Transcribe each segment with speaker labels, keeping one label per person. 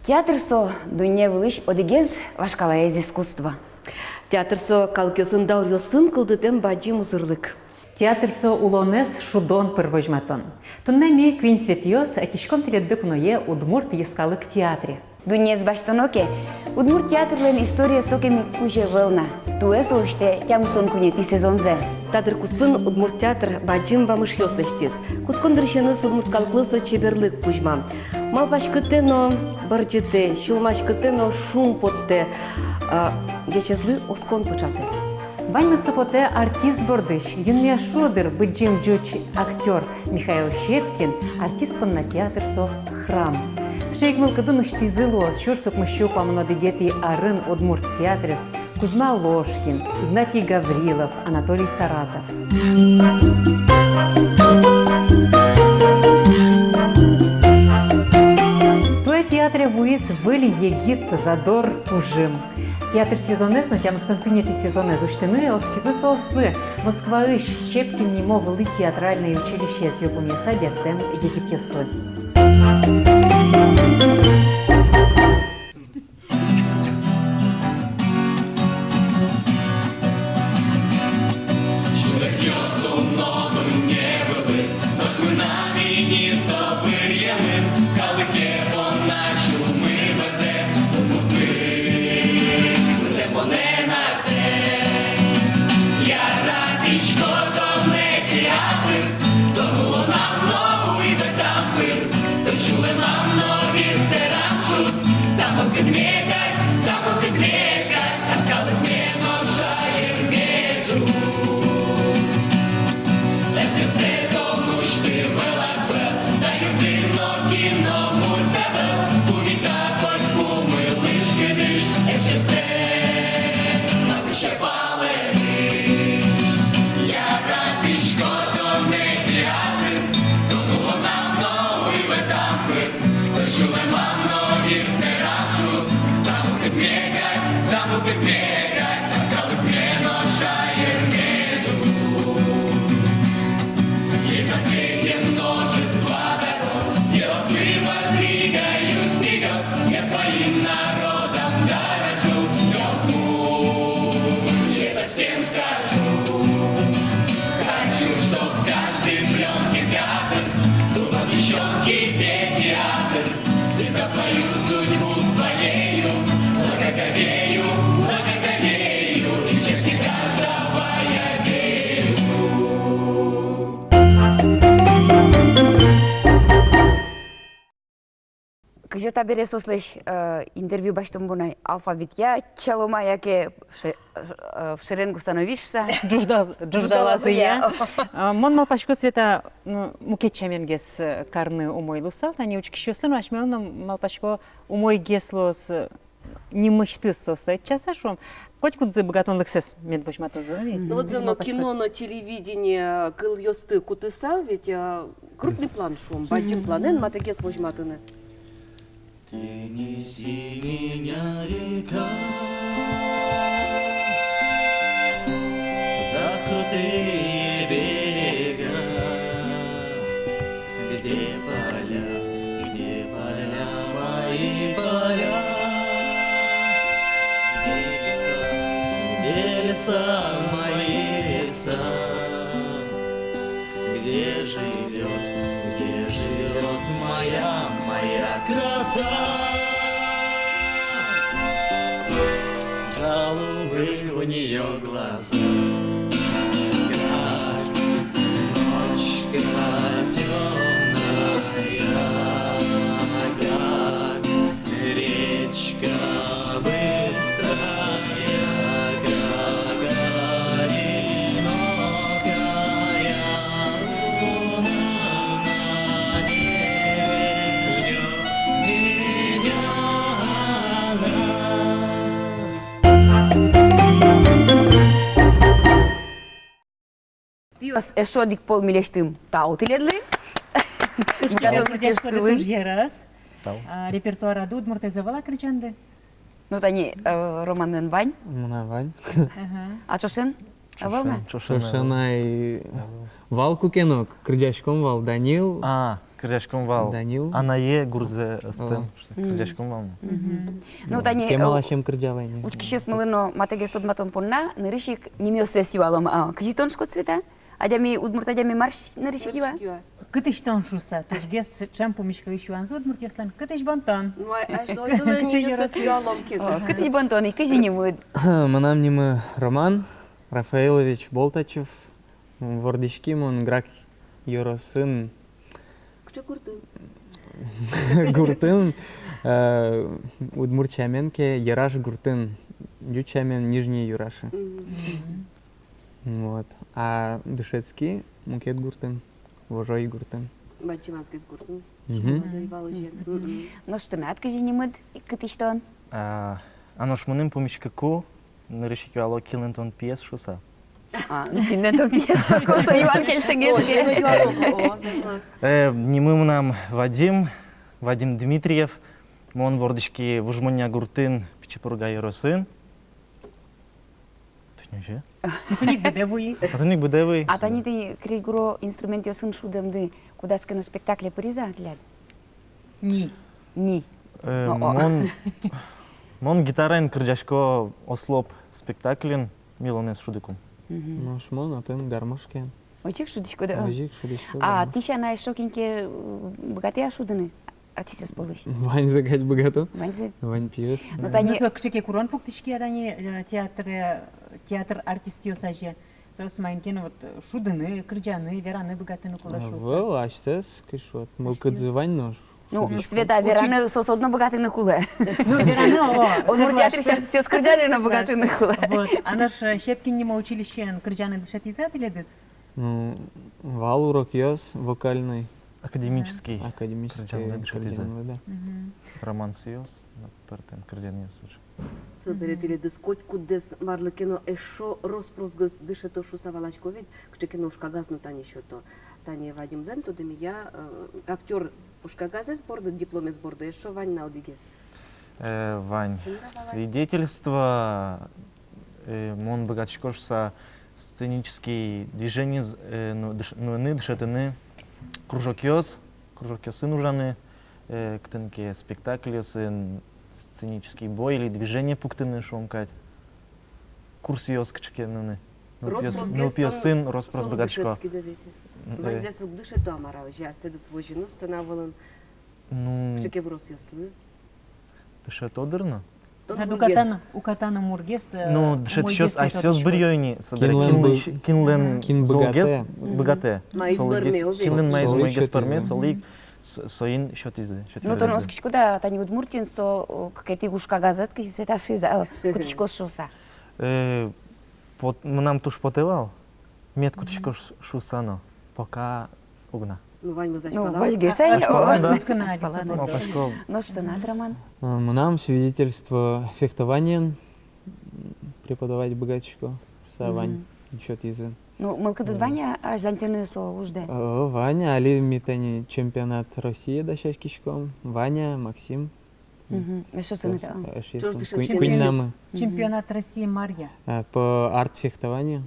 Speaker 1: Театр со дүния вылыш одегез вашкалая из искусства.
Speaker 2: Театр со калкёсын даурёсын кылдытым баджи музырлык.
Speaker 3: Театр со улонес шудон первожматон. Туннами квинсветиос атишком теледды пное удмурт ескалык театре.
Speaker 1: Дүния с баштаноке, удмурт театрлен история сокеми куже вълна. Туе солыште тямстон кунети сезонзе.
Speaker 2: Тадыр куспын удмурт театр баджим вамыш ёсташтес. Кускондыршаны с удмурт калклы со чеберлык кужма. Малпашкытено барджыте, шулмашкытено шум потте. Дечезлы оскон початы.
Speaker 3: Ваньмы сопоте артист бордыш, юнмия шодыр быджим джуч актер Михаил Щепкин, артист на театр со храм. Сшейк мылкыдын уштизылос, шурсук мыщук ламнодыгети арын удмурт театрес Кузьма Ложкин, Игнатий Гаврилов, Анатолий Саратов. Туе театре вуис выли егит задор ужим. Театр сезонес, но тем стон пинети сезонес уштыны, олскизы сослы. Москва-иш Щепкин не мовы театральное училище зилбуме сабеттем егит ёслы.
Speaker 1: Кажу табере сослеш интервью баштом бунай алфавит я чалома яке в шеренгу становишься.
Speaker 3: Джуждалазы я. Мон малпашко света мукечаменгес карны умойлусал, они учкищосын ашмелным малпашко умой геслос не мечты состоит часашом. Хоть кудзы богатонлык сес медвошматозы.
Speaker 2: Ну вот за мной кино на телевидении кыл ёсты кутыса, ведь крупный план шум, баджим планен матагес вожматыны.
Speaker 4: Ты неси меня, река, за крутые берега, где поля мои поля, где леса мои леса, где живет моя краса. Голубые у нее глаза, как ночка темная, как речка быстрая, как одинокая луна на небе ждет меня
Speaker 1: Пиос эшодик пол милештым таутиледлы.
Speaker 3: Репертуар аду удмуртезавала кричанды.
Speaker 1: Ну тани Романен Вань.
Speaker 5: Мына Вань.
Speaker 1: А чошен? Авалма?
Speaker 5: Чошанай вал кукенок, кырдяшком вал Данил.
Speaker 6: Кырдяшком вал.
Speaker 5: Данил.
Speaker 6: Анае гурзе астын. Кырдяшком вал.
Speaker 1: Ну, тани...
Speaker 5: Кемалашем кырдялайне.
Speaker 1: Учки смылыно матеге судматон понна, нырышик немёсе сюалом. Кыжитон шкоцвета? Адями удмурт адями марш нырышикива?
Speaker 3: Кытыштан шуса, тужгес чем помешка еще анзу Удмуртияслан, кытыш бантан.
Speaker 2: Аж дойдуна немесе сюалом кит.
Speaker 1: Кытыш бонтон, и кыжи не муд.
Speaker 5: Манам нима Роман Рафаилович Болтачев. Вордички мон грак Йоросын
Speaker 2: Кче куртын.
Speaker 5: Гуртын. Удмуртчаменке Яраш Гуртын. Дючамен Нижний Юраши. Вот. А Душецкий Мукет Гуртын. Вожой Гуртын.
Speaker 2: Бачиманский куртын.
Speaker 5: Мгм.
Speaker 2: Школа доевала жен.
Speaker 1: Но что над кыжи не муд, и кытыштон.
Speaker 6: Анош муним помешкаку нырышики ало килентон пьес шуса.
Speaker 1: Ну, кинден пьеса, коса Иван Кельшегезге.
Speaker 6: Нимым нам Вадим Дмитриев, мон вордышки вужмоня гуртын пичепурга Яросын. Тынюже?
Speaker 3: Ник бедевуи.
Speaker 6: Атыник бедевый.
Speaker 1: А тани ты кригуро инструмент ясын шудем ды, куда скана спектакле приза гляд?
Speaker 3: Ни.
Speaker 1: Ни.
Speaker 6: Мон гитарен кырдяшко ослоп спектаклен милонес шудыкум.
Speaker 5: Ношмон атын гармошкен.
Speaker 1: Очек шудишко да.
Speaker 5: Ажик шудишко.
Speaker 1: А ты ща на шокинке богатые шудыны? Артист сполыш.
Speaker 5: Вань загать богато.
Speaker 1: Ваньзе.
Speaker 5: Вань пьес.
Speaker 1: Но тани...
Speaker 3: Ну, кчеке курон пуктышки адани театр артист ёсаже. Зос майнкен вот шудыны, кырджаны, вераны богатыны кулашуса.
Speaker 5: Вел, ачтес, кишот. Мылкыдзывань нож.
Speaker 1: Ну, Света, вераны сосодно богатые на куле.
Speaker 3: Ну, вераны, о.
Speaker 1: Он в театре сейчас все скрыджали на богатые на куле.
Speaker 3: Вот. А наш Щепкин нема училище кырджаны дышат изат или дыс?
Speaker 5: Ну, вал урок ёс, вокальный,
Speaker 6: Академический.
Speaker 5: академический.
Speaker 6: Кырджанлы дышатиза.
Speaker 5: кырджанлы, да.
Speaker 6: Роман Сиос, спартен кырдян ясыр.
Speaker 2: Соберет или дыс котку дыс марлыкено эшо роспросгыс дышето шуса валачковит, кчекено шкагазну тани щото. Тани Вадим Лен, то я актер Ушкагазес борда, дипломе с борда, эшо Вань наудигес.
Speaker 6: Вань, свидетельство мон богатшкошса сценические движения, ну, дышатыны, кружок ёсын ужаны, ктынке спектакль ёсын, сценический бой или движение пуктыны шомкать. Курс ёс кчекенны. Ну, пьесын, роспрос богатшко.
Speaker 2: Вань здесь дышето амарау, я седу свой жену, сцена волен,
Speaker 6: Ну,
Speaker 2: кчеке в рос ёслы.
Speaker 6: дышат одырно.
Speaker 3: У катана мургес.
Speaker 6: Ну, дышат щас, а все с бырьёйни.
Speaker 5: Кинлен
Speaker 6: золгес,
Speaker 5: богате.
Speaker 6: богате.
Speaker 2: Майз бырме, обе.
Speaker 6: Кинлен майз
Speaker 5: Солик
Speaker 6: мойгес
Speaker 5: щот
Speaker 6: парме,
Speaker 5: изы.
Speaker 6: солик, соин щот изы.
Speaker 1: Ну, то носкичко да, тани удмуртин со какая-то игушка газет, кыжи Света шиза, кутичко шуса.
Speaker 6: Нам туш потевал, мет кутичко шусано, пока угна.
Speaker 2: Ну, Вань, мы
Speaker 1: Ну,
Speaker 2: зачпала.
Speaker 1: ваш гесай,
Speaker 6: Мапашко,
Speaker 1: ну что надо, Роман?
Speaker 5: Нам свидетельство фехтования преподавать богатчику. Вань, счет изы.
Speaker 1: Ну, мылкыдыдваня аж зантёны со ужде.
Speaker 5: Ваня, Али Митани чемпионат России дощачкичком. Ваня, Максим.
Speaker 1: Что сын это?
Speaker 2: Что ж ты сейчас
Speaker 5: Куинамы.
Speaker 3: Чемпионат России Марья.
Speaker 5: По арт-фехтованию.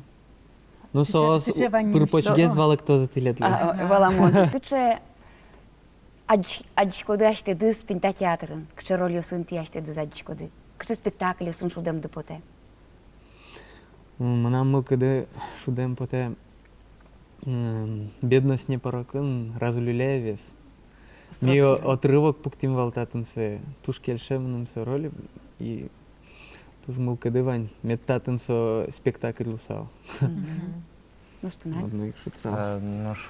Speaker 5: Ну,
Speaker 3: Сейчас
Speaker 5: соос
Speaker 3: ты же Ваня
Speaker 5: пырпочге
Speaker 3: что?
Speaker 5: звала кто за тилет.
Speaker 1: Валамон. Кыче аджичкоды аште дыс тинта театрын. Кыче роль ёсын ти аште дыз аджичкоды. Кыче спектакль ёсын шудем дыпоте.
Speaker 5: Манам мылкыды шудем поте бедность не порокын, разулюляя вес. Ми отрывок пуктим валтатынсы, туш келшемнымсы роли и туш мылкыды вань, меттатын со спектакль лусал.
Speaker 1: Ну что надо?
Speaker 5: Одной шутсал.
Speaker 6: наш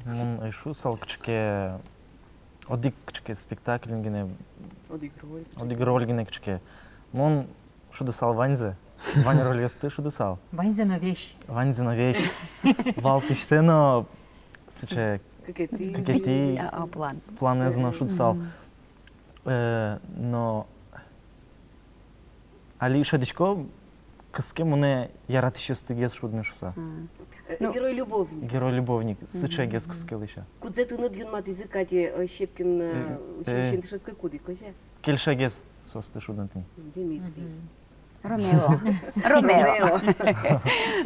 Speaker 6: мон айшу сал кчке, одик кчке спектакль гене, одигроль гене кчке. Мон шуды сал Ваньзе, Ваня роль ясты шуды сал.
Speaker 3: Ваньза на вещь.
Speaker 6: Ваньзе на вещь, валтыш сено, сыче, какие
Speaker 1: План.
Speaker 6: планы знал шуды сал. Но Али шадичко, кыске муне яратыш ясты гес шудны шуса.
Speaker 2: Герой-любовник.
Speaker 6: Герой-любовник, сыче гес кыске лыша.
Speaker 2: Кудзе ты над юнмат языкати Щепкин училище Интышевской куды, козе?
Speaker 6: Кельше гес состы шудны.
Speaker 2: Дмитрий.
Speaker 1: Ромео.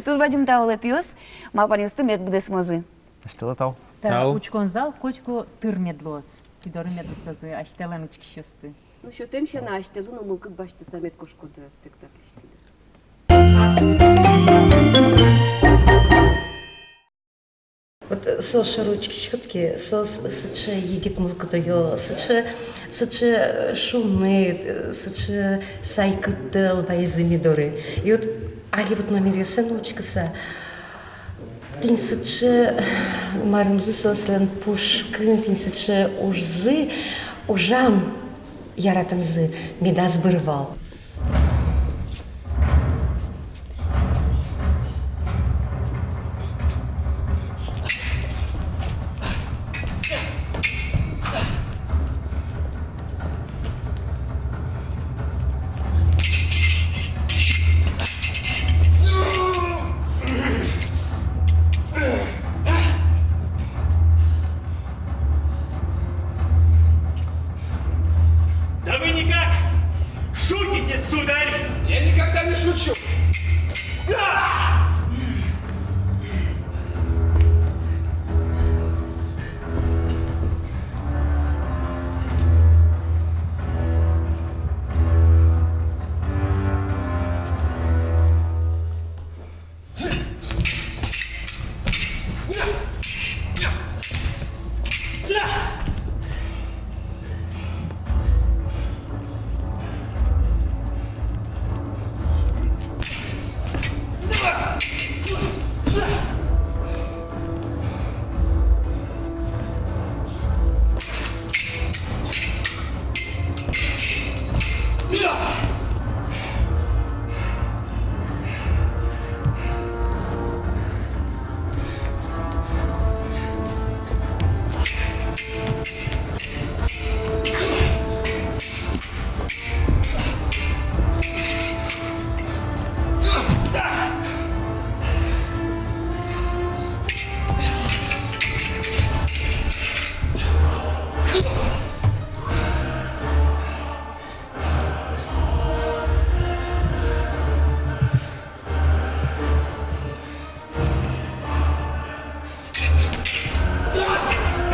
Speaker 1: Туз бачим та олепіос, ма пані устим, як буде смози.
Speaker 6: Штила тау.
Speaker 3: Та
Speaker 5: Тау.
Speaker 3: учкон зал кочку тыр медлоз. Кидоры медлозы, аштелен учки шосты.
Speaker 2: Ну що тим ще на аштелу, но мылкыт башты самет кошкоды спектакль штиді. Вот сош ручки щетки, сос сычы егет мылкыдыё, сычы шумны, сычы сайкытыл вайзы мидоры. И вот али вот номер сыночкаса, тин сычы марымзы сослен пушкын, тин сычы ужзы, ужам яратымзы медаз бырвал.
Speaker 7: Да вы никак шутите, сударь!
Speaker 8: Я никогда не шучу.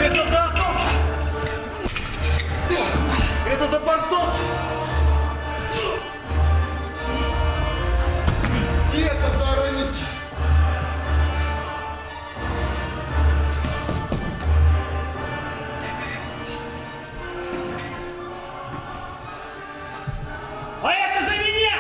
Speaker 8: Это за Атос! Это за Портос! И это за Арамис!
Speaker 7: А это за меня!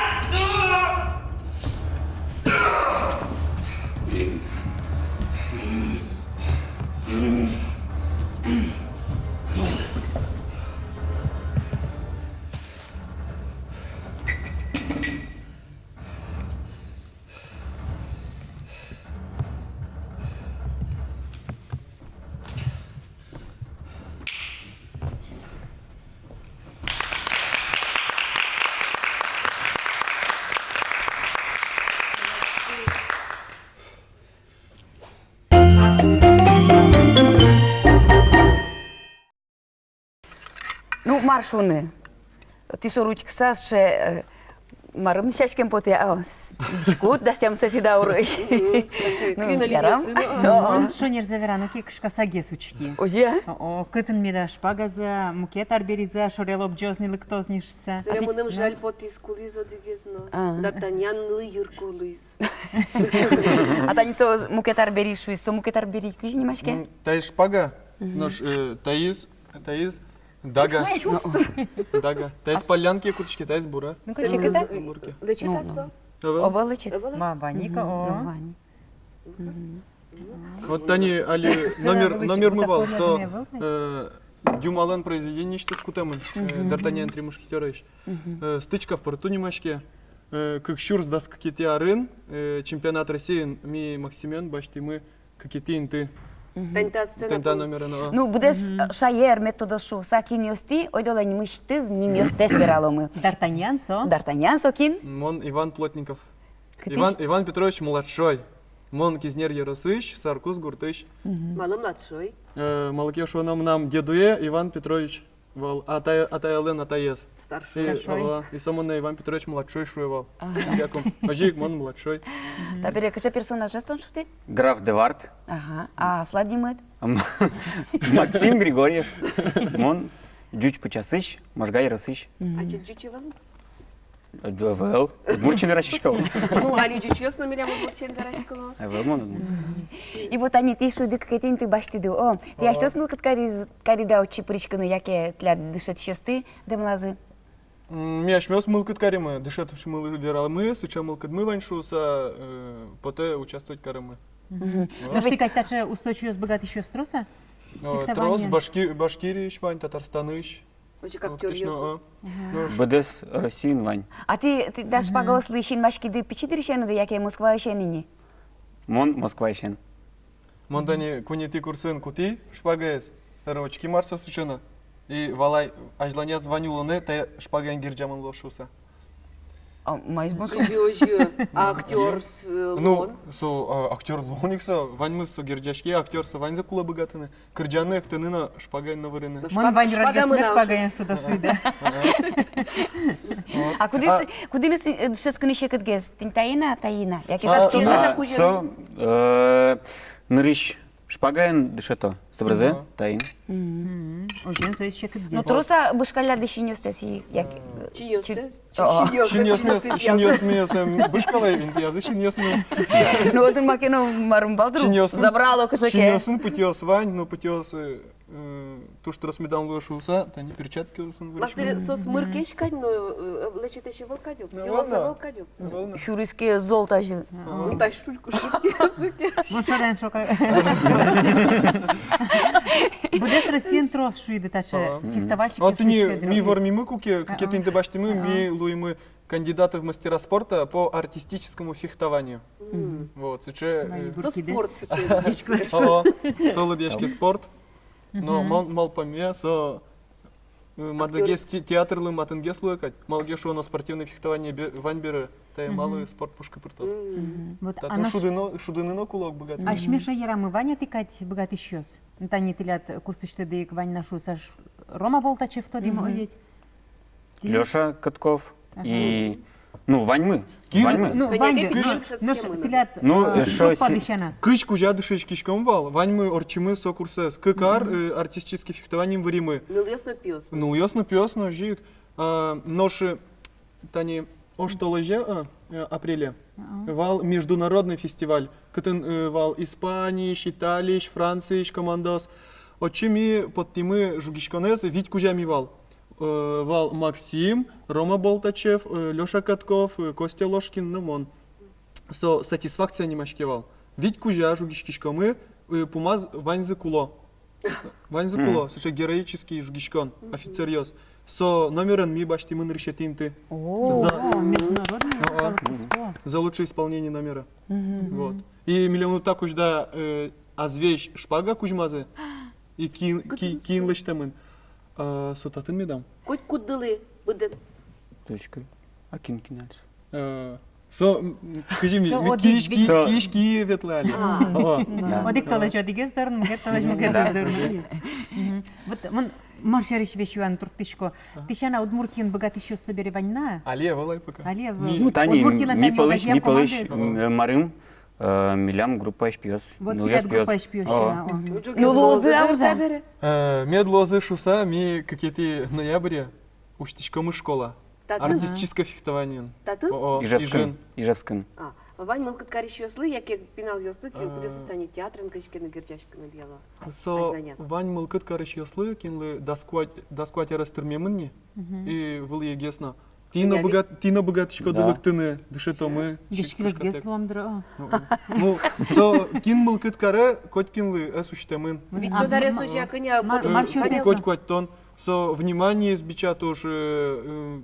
Speaker 1: Ну, маршуни. Ти що ручкса ще марым шашкем поте, а дишкут, дастям сати даурыш.
Speaker 3: Он шонер заверану ки кышкасаге сучки.
Speaker 1: Оже?
Speaker 3: О, кытын меда шпагаза, мукет арбериза, шорелоп джозни лыктознишса.
Speaker 2: Сремоным жаль потис кулизо дигезно. Д'Артаньян лыйыр курлыз.
Speaker 1: А та не со мукетар бери шуй, со мукетар бери кыжни машке?
Speaker 8: Таис шпага, нож таис, дага. Дага. Таис полянки куточки, таис бура.
Speaker 3: Ну, кышкета?
Speaker 8: Бурки.
Speaker 2: Лечитасо?
Speaker 1: Обалычет.
Speaker 3: Ма баника, о.
Speaker 1: Вань.
Speaker 8: Вот они али номер мывал, со Дюмален произведение что с кутемын. Д'Артаньян три мушкетера еще. Стычка в порту немашке. Как щур сдаст какие-то арын, чемпионат России, ми Максимен, бачите, мы какие-то инты.
Speaker 2: Тента сцена.
Speaker 8: Тента номер
Speaker 1: Ну, будес шаер методо шу сакин йости, ойдолань мыштыз, ним йостес вераломы.
Speaker 3: Д'Артаньян со.
Speaker 1: Д'Артаньян сокин.
Speaker 8: Мон Иван Плотников. Иван Петрович младшой. Мон Кизнер Яросыч, Саркус Гуртыч.
Speaker 2: Малым младшой.
Speaker 8: Малакеш нам дедуе Иван Петрович Вал атаялен атаез.
Speaker 9: Старший.
Speaker 8: И само на Иван Петрович младшой шуевал. Яком. Ажик, он младшой.
Speaker 1: Табире, кача персонаж стон шути?
Speaker 10: Граф Девард,
Speaker 1: Ага. А Сладимет?
Speaker 10: Максим Григорьев, Мон, Дюч Почасыч, Можгай Росыч,
Speaker 9: А че дючевал?
Speaker 10: Вел, Мурчин Рачичков.
Speaker 9: Ну, али дючес на меня могут сен гарачкова.
Speaker 10: Вел, Мон.
Speaker 1: И вот они ты шуды какие-то ты башти ду. О, ты что смыл кари да учи причканы, яке тля дышать счасты, демлазы.
Speaker 8: Мяш мёс мылкат каримы, дышат уж мылы вералмы, сыча мылкат мы ваншуса, поте участвовать каримы.
Speaker 3: Наш ты как тача устойчивость богат еще строса?
Speaker 8: Трос, Башкирич, Вань, Татарстаныч.
Speaker 9: Очень как тёрьёс.
Speaker 10: Бедес Россиин Вань.
Speaker 1: А ты дашь погос лыщин машки ды пичи дырщены да яке Москва еще ныне.
Speaker 10: Мон Москва ищен.
Speaker 8: Монтани кунити курсын кути, шпагес, рочки Марса сучена. И валай, ажланя звонил те шпагаен гирджаман лошуса.
Speaker 1: А майс босу.
Speaker 9: Жё. А актер с
Speaker 8: Ну,
Speaker 9: Лон?
Speaker 8: актер Лоникса, Вань мы со гирджашки, актер со Вань за кула богатыны. Кырджаны актынына шпагаен на вырыны.
Speaker 3: Мон Вань рождёс шпагаен шуда шуйда.
Speaker 1: А куди не шесканы шекат гез? Тин таина, таина. Яке
Speaker 8: А,
Speaker 1: шас
Speaker 8: да.
Speaker 1: чиша?
Speaker 10: Со, Нырыш Шпагаен дышето, Собразе, Таин.
Speaker 3: Очень союз чекат
Speaker 1: Ну
Speaker 3: гез.
Speaker 1: труса бышкаля дышинёстес и яке.
Speaker 9: Чинёстес?
Speaker 8: Чиньос мне бышкалай винтия, за чиньос мне.
Speaker 1: Ну вот он макено марумбалдру
Speaker 8: Чиньёсын.
Speaker 1: забрало кошаке.
Speaker 8: Чиньосын путёс Вань, ну путёс то, что рассмедан лошуса, то они перчатки усын
Speaker 9: Мастер сос мыркеш кань, но лечит еще волкадюк. Филоса волкадюк.
Speaker 1: Шуриске золото же.
Speaker 9: Ну дай шутку языке.
Speaker 3: Мон шорен шока. Будес Россиин трос шуйда тача фехтовальщики.
Speaker 8: Вот они, ми вормимы куки, какие-то интебаштимы, ми луимы кандидаты в мастера спорта по артистическому фехтованию. Вот, сейчас...
Speaker 9: Со спорт сейчас.
Speaker 8: Солодешки спорт. Но мал поме, со Мадагес театрлы матенгес луекать. Малгешу на спортивное фехтование ваньберы, та и малый спорт пушка пыртот.
Speaker 3: Вот
Speaker 8: Та
Speaker 3: она
Speaker 8: шудыныно кулак богатый.
Speaker 3: А шмеша ярамы Ваня тыкать богат ищёс. Тани тылят курсы штыдык Вань нашу саш Рома Болтачев то дима оведь.
Speaker 10: Леша Катков и... Ну, Ваньмы.
Speaker 8: Кин?
Speaker 10: Ваньмы.
Speaker 3: Ну,
Speaker 9: Ваня,
Speaker 3: Ваня,
Speaker 9: как
Speaker 3: ну,
Speaker 9: пишет,
Speaker 3: ну,
Speaker 9: с кем
Speaker 3: тылят
Speaker 10: Ну, шо
Speaker 3: падыщана.
Speaker 8: Кыч кужа дышич кишком вал, ваньмы орчимы со курсес, кыкар артистический фехтованием варимы.
Speaker 9: Ну ясно пьёс.
Speaker 8: Ну ясно пёс, но жик. Ноши тани оштоложе апреле. Вал международный фестиваль. Кытын вал Испании, Италии, Франции, командос. Очими под тимы жугишконез вить кужами вал. Вал Максим, Рома Болтачев, Лёша Катков, Костя Ложкин, Намон. Со сатисфакция не машкевал. Вить кужа жугишкишкомы, пумаз Ваньзы Куло. Ваньзы Куло, слушай, героический жугишкон, офицер ёс. Со номерен ми баштимын решетинты.
Speaker 3: О, международный
Speaker 8: За лучшее исполнение номера. Вот. И миллион так уж да азвещ шпага кужмазы и кин лыштамын. Сутатын медам.
Speaker 9: Коть кудылы буден.
Speaker 10: Точка. Акин кинальс.
Speaker 8: Со, скажи мне, кишки ветлали.
Speaker 3: Одик талаш одигез дарын, мгет талаш мгет дарын. Вот мон маршариш вещуан туртышко. Тишана Удмуртин богат еще собери Ваньна.
Speaker 8: Алия, валай пока.
Speaker 3: Алия,
Speaker 10: Ну, Тани, ми полыш, Марым, Милям, группа Эшпиос.
Speaker 3: Вот тилят группа Эшпиос.
Speaker 1: Ну лозы аурза.
Speaker 8: Медлозы шуса, ми какие-то ноябре, уштичком школа. Артистическое фехтование.
Speaker 9: Татын?
Speaker 10: Ижевскин.
Speaker 9: Вань мылкат карищёслы, яке пинал ёслы, куде состояние театрын кышкены гирчашканы дела.
Speaker 8: Со Вань мылкат карищёслы, кинлы доскуатя растырмемынни, и выл егесно. Тина богатышко дылыктыны, дышетомы.
Speaker 3: Гешкилезгез ломдра.
Speaker 8: Ну, со кин мылкат каре, коть кинлы эсуштемын.
Speaker 9: Ведь то даре суча коня,
Speaker 8: Коть куатон. Со внимание избича тоже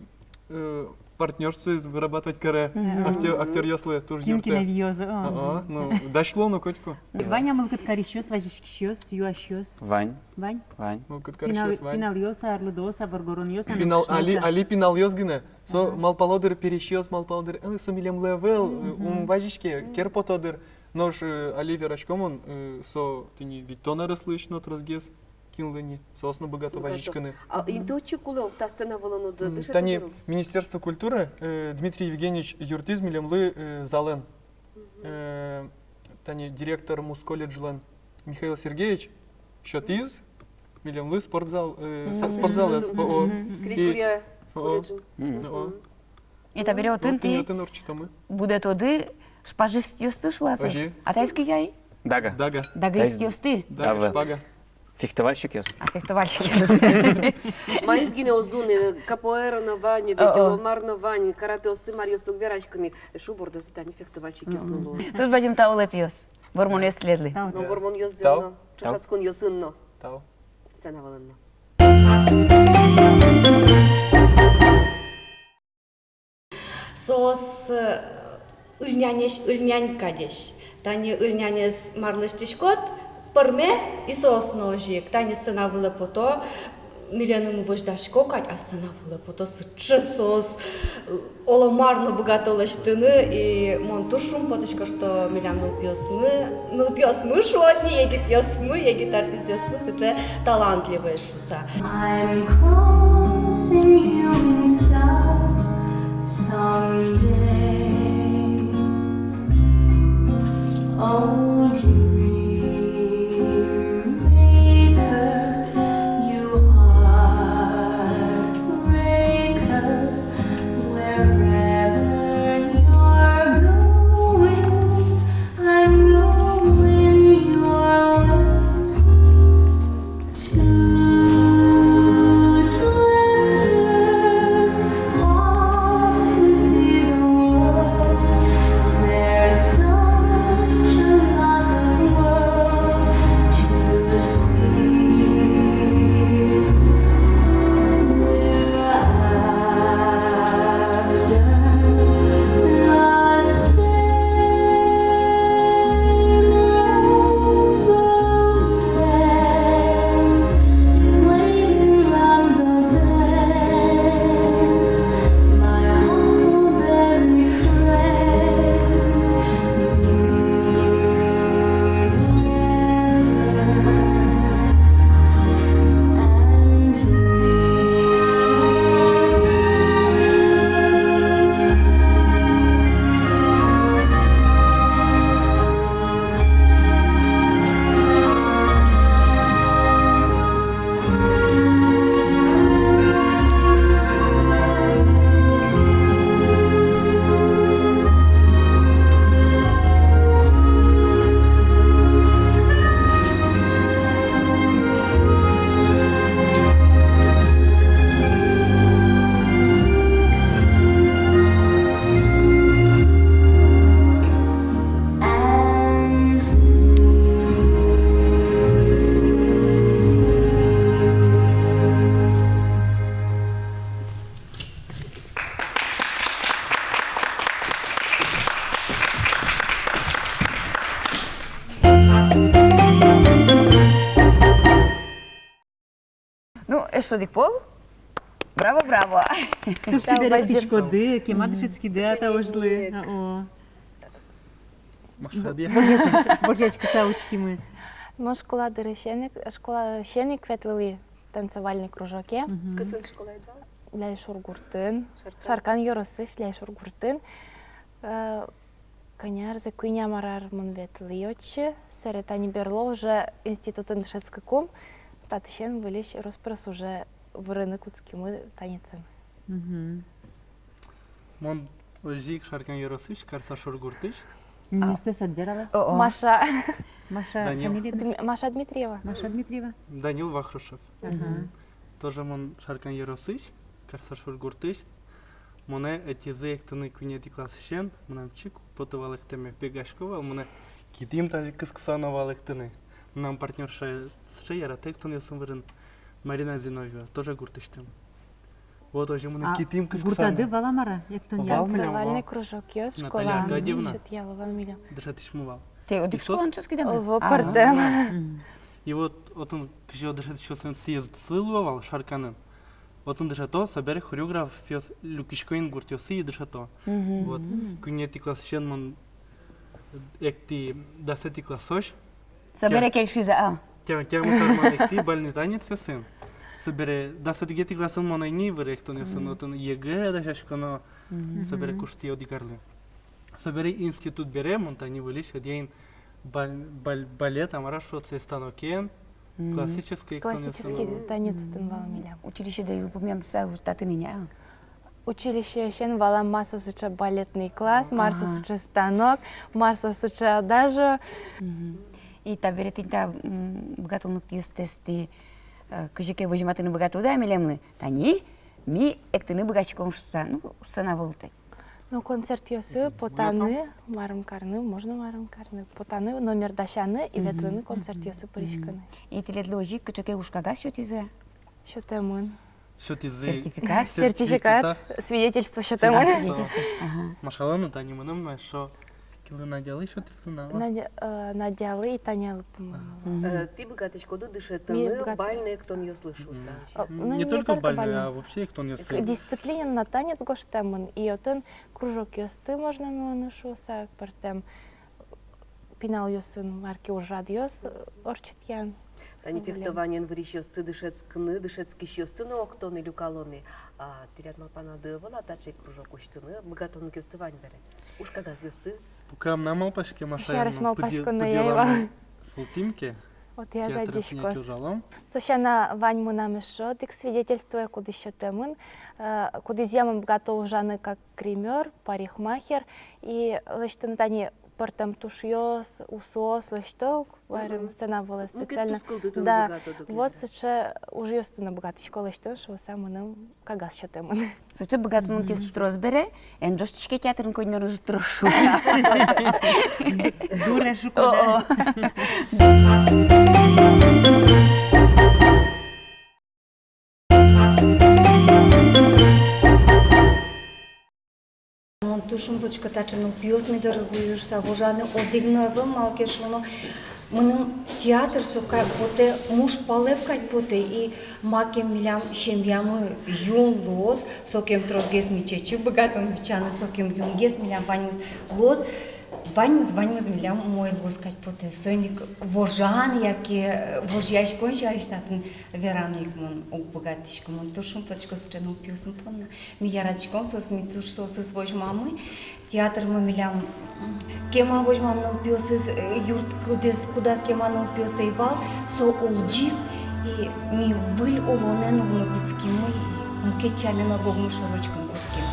Speaker 8: партнерство вырабатывать каре. Актер яслы тоже не
Speaker 3: Кинки навьёза.
Speaker 8: Ну, дошло, ну, котьку.
Speaker 3: Ваня мылкат карищёс, важишкищёс, юашёс.
Speaker 10: Вань.
Speaker 3: Вань.
Speaker 8: Мылкат карищёс, Вань.
Speaker 3: Пинал ёса, арлыдоса, варгорон ёса.
Speaker 8: Али пинал ёсгыне. Со малпалодыр перещёс, малпалодыр. Со милем левел, важишке, керпотодыр. Нож Али верачком он, со ты не ведь тонера слышно, разгез. кинлыни, сосно богато вазичканы.
Speaker 9: А инточи кулы та сцена была ну дышит.
Speaker 8: Тани Министерство культуры Дмитрий Евгеньевич Юртиз милемлы зален. Тани директор Мусколледжлен Михаил Сергеевич Шотиз милемлы спортзал спортзал СПО.
Speaker 9: Кришкурия колледжин.
Speaker 1: Это берет ты буде тоді шпажист юстиш у вас? А та еский яй?
Speaker 10: Дага.
Speaker 8: Дага.
Speaker 1: Дага еский юсти?
Speaker 10: Дага.
Speaker 8: Шпага.
Speaker 10: Фехтовальщик ёс.
Speaker 1: А фехтовальщик юсти.
Speaker 9: Майс гине оздуны, капоэра на ване, ветеломар на ване, карате осты марьёстук верачками. Шуборда ситани фехтовальщик юснуло.
Speaker 1: Тож бадим та улеп юс. Бормон юс следли.
Speaker 9: Но бормон юс зелно. Чашаскун юсынно.
Speaker 8: Тау.
Speaker 9: Сцена валынно.
Speaker 11: Сос ыльнянеш ыльнянькадеш. Тани ыльнянес марлыштишкот, пырме и сос ножик. Тани сынавылы пото, миленым вождашко кать, а сынавылы пото сычы сос. Оломарно богатолаштыны и монтушум, потому что милян мыл пьёсмы шотни, еги пьёсмы, еги артист пьёсмы, сычы талантливые шуса.
Speaker 12: I'm crossing you inside someday. Oh, dream maker, you heartbreaker, wherever you're going, I'm going your way. Two drifters off to see the world. There's such a lot of world to see. We're after the same rainbow's end, waiting round the bend. My huckleberry
Speaker 1: Ну, що дикпол? Браво, браво.
Speaker 3: Туш тебе шкоди, кемадышецкий дата ожли. Божечки саучки ми.
Speaker 13: Ми школа Дерещеник ветлили танцевальный кружоке.
Speaker 9: Кытын школа едва?
Speaker 13: Ляй шургуртын. Шаркан йорысыш, ляй шургуртын. Коняр за куйня марар мын ветли йотчы. Серетани берло уже институтын шецкакум. Татышен вылещ роспрас уже в рынок уцкимы танецем.
Speaker 8: Мон ожик шаркан яросыш, карса шургуртыш.
Speaker 3: Не стес отбирала?
Speaker 13: Маша.
Speaker 3: Маша
Speaker 8: Данил.
Speaker 3: фамилия?
Speaker 13: Маша Дмитриева.
Speaker 3: Маша Дмитриева.
Speaker 8: Данил Вахрушев. Тоже мон шаркан яросыш, карса шургуртыш. Моне этизе ектыны күнети классышен, монам чик потывал ектеме пегашковал, моне китим тажи кысксановал ектыны. Нам партнерша с Яратек, кто не сумверен, Марина Зиновьева, тоже гуртыштым. Вот уже мы китим кысксановал.
Speaker 3: Гуртады валамара, як то не.
Speaker 13: Танцевальный кружок ёс, школа.
Speaker 8: Наталья Аркадьевна.
Speaker 13: Шатьяла валмиля.
Speaker 8: Дышатышмувал.
Speaker 1: Ти одик школанчески даме?
Speaker 13: В Парден.
Speaker 8: И вот он, когда дышат еще съезд сылувал шарканын. Вот он дышато, собери хореограф фес люкишкоин гуртёсы и дышато. Вот. Күнети классшен мон экти дасети классош.
Speaker 1: Собере келшизе, а?
Speaker 8: тема сармалехти бальный танец сын. Собере, да садигети гласын монайни вырехтон сын, отон ЕГЭ да шашкано собере кушти одигарлы. Собере институт бере, монтани вылиш, один балет, амара шоце станокен, классический
Speaker 13: танец тынвал милям.
Speaker 1: Училище да илпумем са таты меня.
Speaker 13: Училище шен вала масса суча балетный класс, марса суча станок, марса суча даже.
Speaker 1: И та веретинта богатунук юстести кыжыке выжиматыны богату да милемны. Тани ми эктыны богачком шса, ну сана волтай.
Speaker 13: Ну концерт ёсы потаны, марым карны, можно марым карны, потаны номер дашаны и ветлыны концерт ёсы поришканы.
Speaker 1: И теледлы ожи кычыке ушкага шотизе.
Speaker 13: Шотемын.
Speaker 1: Сертификат.
Speaker 13: Сертификат, свидетельство шотемын.
Speaker 8: Машалану тани мыным, что килы надялы шотисына.
Speaker 13: Надялы и танял, по-моему.
Speaker 9: Ты богаточко дышетыны, бальные, кто не слышу.
Speaker 8: Не только бальные, а вообще кто не слышу.
Speaker 13: Дисциплина на танец гоштемын, и отын кружок ёсты можно нанышуса, партем пинал ёсын марки ужад ёс, орчитян.
Speaker 9: Тани фехтованиен выриш ёсты дышецкны, дышецкий ёсты, но кто не люкалоны. А тирят малпана дывала, тачей кружок уштыны, богатонок ёсты вань бере. Уж кагаз ёсты.
Speaker 8: Пукам на малпашке
Speaker 13: Шараш
Speaker 8: машаем,
Speaker 13: малпашку наева.
Speaker 8: Султимке.
Speaker 13: Вот я за дичкос.
Speaker 8: Тяжелом.
Speaker 13: Сощана вань му намешо, тик свидетельствуя, куды щетемын, куды земом готов жаны как гример, парикмахер, и лыштын тани портам тушьёс, усос, лышток, варим сцена была специально. Да, вот сыче уже ёстына богатышко лыштын, что самыным кагас щетемын.
Speaker 1: Сыче богатунук ёс трос бере, энджоштишке театрын койноры жы трошу.
Speaker 3: Дура шукода.
Speaker 14: Тушум бочка тачаныл пиос медор вуюш савожаны одигнавы малкешлоно мыным театр сока поте муж палев кать поте и макем милям шемьямы юн лос сокем тросгес мичечи богатым бичаны сокем юнгес милям ваньмыз милям мой лос кать поте сойник вожан яке вожяш конш ариштатын вераник мон ок богатишко мон тушум бочка сченул пиос мпонна ми ярадишком сос ми туш сос вож мамы театр мы милям кема вож мамныл пиос юрт кудас кеманыл пиос ивал со улджис и ми был улонен внукутским и мукетчами на богу шорочком кутским.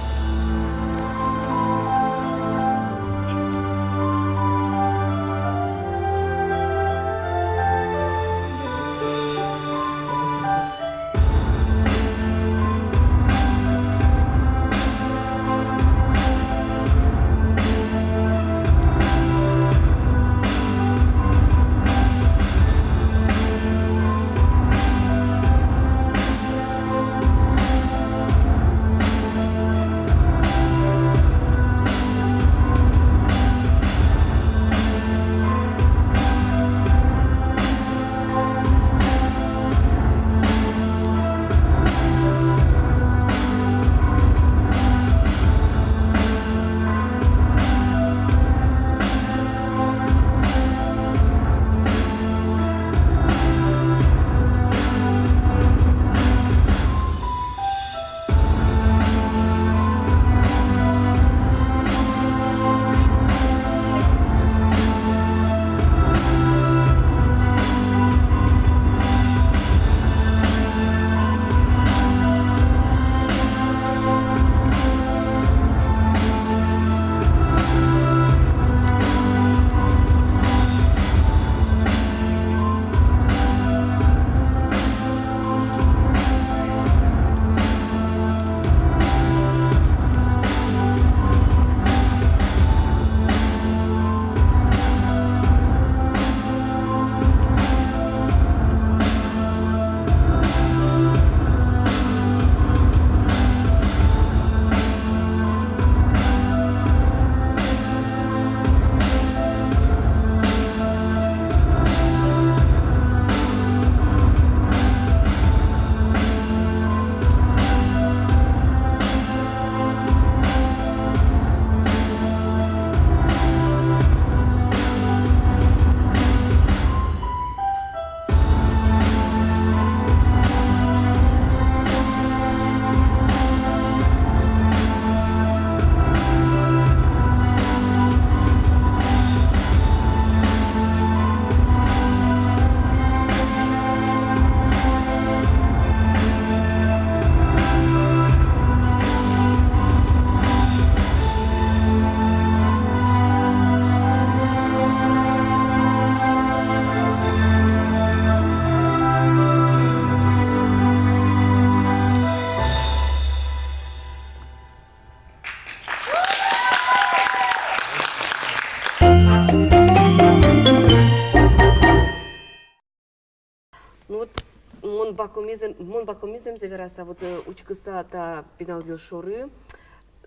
Speaker 9: бакомизм завераса вот учкыса та пенал шоры.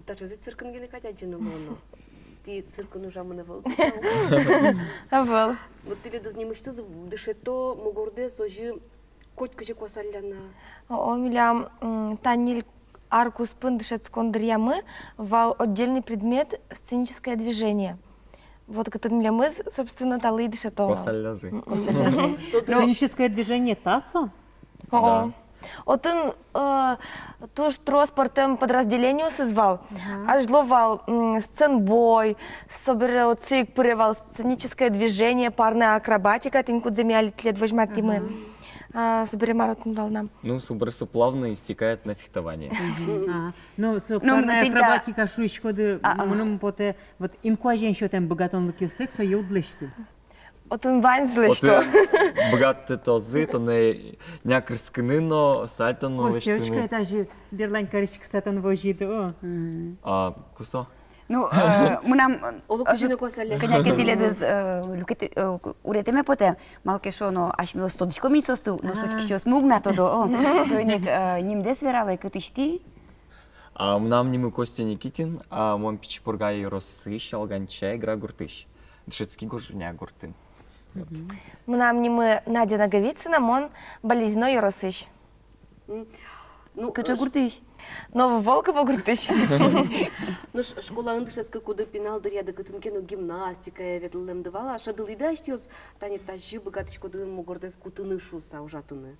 Speaker 9: Та же циркан гене катя джинелоно. Ти циркан уже мы навал.
Speaker 13: Авал.
Speaker 9: Вот ты ли дознимышты дышето могорде сожи коть кыжы квасаляна.
Speaker 13: О, милям, таниль аркус пындышет скондриямы вал отдельный предмет сценическое движение. Вот как мы, собственно, талы дышето.
Speaker 15: Квасалязы.
Speaker 3: Сценическое движение тасо?
Speaker 13: О. Отын туж транспортом подразделению созвал, аж ловал сценбой, собирал цик, порывал сценическое движение, парная акробатика, тинкут земяли лет возьмати мы. Соберем нам.
Speaker 15: Ну, субресу плавно истекает на фехтование.
Speaker 3: Ну, парная акробатика шуишкоды, мунум поте, вот инкуажен счетем богатонлык юстек, со юдлышты.
Speaker 13: Отын ванзлы, что?
Speaker 15: Богат този, то не някър скънино, салтано вещини.
Speaker 3: Костючка е даже берлань каричка сатан вожиdo.
Speaker 15: Кусо?
Speaker 1: Ну, мынам кыняке теледез уретеме поте малке шоно ашмило стодичко ми состу, но сучки шос мугна тодо. Сойник нимдес вералай кытышти.
Speaker 15: Мнам ниму Костя Никитин, мон пичпургай росыш, алганчай, игра гуртыш. Дышецкий горжня гуртын.
Speaker 13: Мнам нимы Надя Наговицына, мон болезной росыш.
Speaker 9: Ну,
Speaker 13: кача гуртыш. Но Волкова гуртыш.
Speaker 9: Ну, школа андышеска куда пенал дыряда кытынкено гимнастика, ветлем давала, шадыл ида штёс, тани тажи богатычко дын могордес кутыны шуса ужатыны.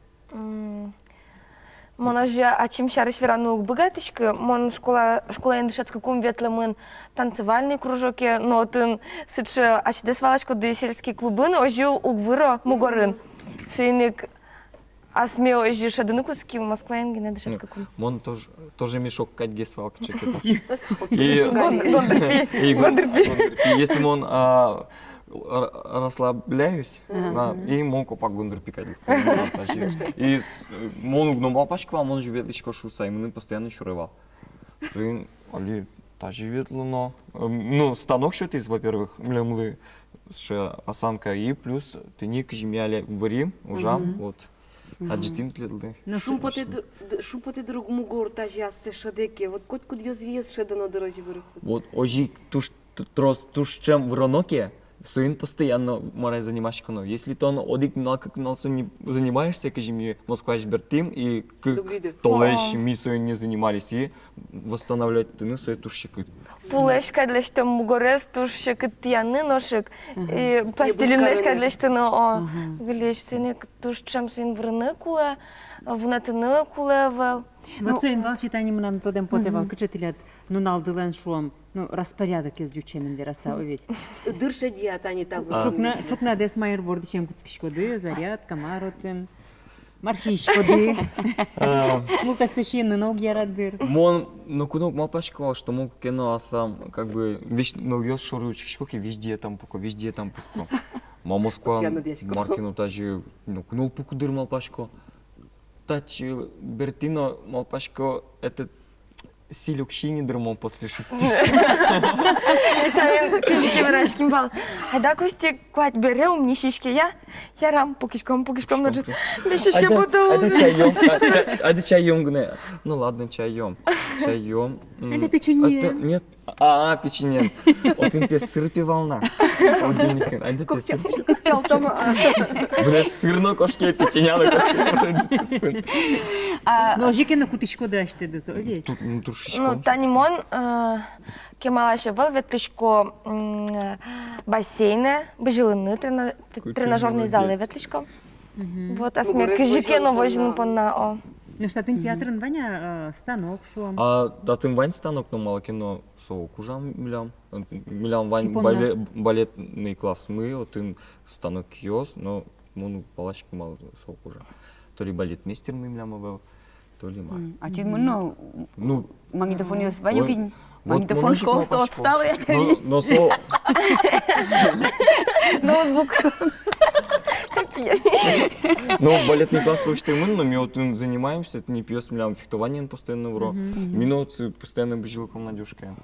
Speaker 13: Мона же ачим шарыш верану богатышка, мон школа андышецка кум ветлемын танцевальный кружоке, но тын сычы ачдес валашко ды сельские клубы, но ожи угвыро мугорын. Сыйник асмео ожи шадыны кутски Москва энгене андышецка кум.
Speaker 15: Мон тоже мешок катьге свалкачек. Если мон расслабляюсь, и монку по гундер пикать. И мону гномал пачкал, мон живет личко шуса, и мы постоянно чурывал. Али, та живет луно. Ну, станок что ты, во-первых, млемлы, осанка, и плюс ты не кжимяли варим, ужам, вот. Аджитим тледлы.
Speaker 9: Шумпоте другому гор тажи ассе шадеке, вот кот куд ёзвес шадано дорожи вырыху.
Speaker 15: Вот, ожи туш чем в роноке, суин постоянно морай занимаешь коно. Если то он одик как носу не занимаешься, кажи мне Москва жбертим и толеш ми суин не занимались и восстанавливать ты носу тушщикы.
Speaker 13: Пулешка для что мугорес тушщик тияны ношик и пластилинешка для что но вилеш синик туш чем суин врны куле, внатыны куле вел.
Speaker 3: Вот суин вал читани нам тодем потевал кычетилят, ну налдылен шуам. Ну, распорядок из дючемен вераса, ведь.
Speaker 9: Дырша диата не так.
Speaker 3: Чукна дес майер бордичем куцкишкоды, зарядка, маротен, маршишкоды. Лука священный ног ярадыр.
Speaker 15: Мон, ну кунок мапашкал, что мог кино аслам, как бы вещь нальёс шоручки, везде там пуко, везде там пуко. Ма Москва, Маркину тажи, ну кунок пуку дыр малпашко. Тачи Бертино малпашко, это Силюк щини дърмон после 6.
Speaker 13: Кажи кемерашким бал. Айда кости куать бере умнишишки я рам пукишком наджу. Мишишки буду.
Speaker 15: Айда чайом гне. Ну ладно, чайом.
Speaker 3: Это печенье.
Speaker 15: Нет. Печенье. Вот им пес сыр пивална. Айда пес сыр. Блядь, сырно кошки, печеня на кошки.
Speaker 3: Но жике на кутишко да ще да зове.
Speaker 13: Ну, танимон кемалаше вал ветлишко бассейны, бежелыны, тренажерные залы ветлишко. Вот, а сме кажике новожин понна.
Speaker 3: Ну, что ты театрын Ваня станок шуам.
Speaker 15: Да ты Вань станок, но мало кино соокужам милям Вань балетный класс мы, вот ты станок киос, но мону палачки мало соокужа. То ли балетмейстер мы милям был. То ли ма.
Speaker 1: А чё ну магнитофон ёс ванюкин. Магнитофон школство отстало я тебе.
Speaker 15: Но со
Speaker 1: ноутбук.
Speaker 15: Ну, балетный класс учтемын, но мы вот занимаемся, это не пьес, милям фехтованием постоянно вро. Минуты постоянно бежилком на дюшке.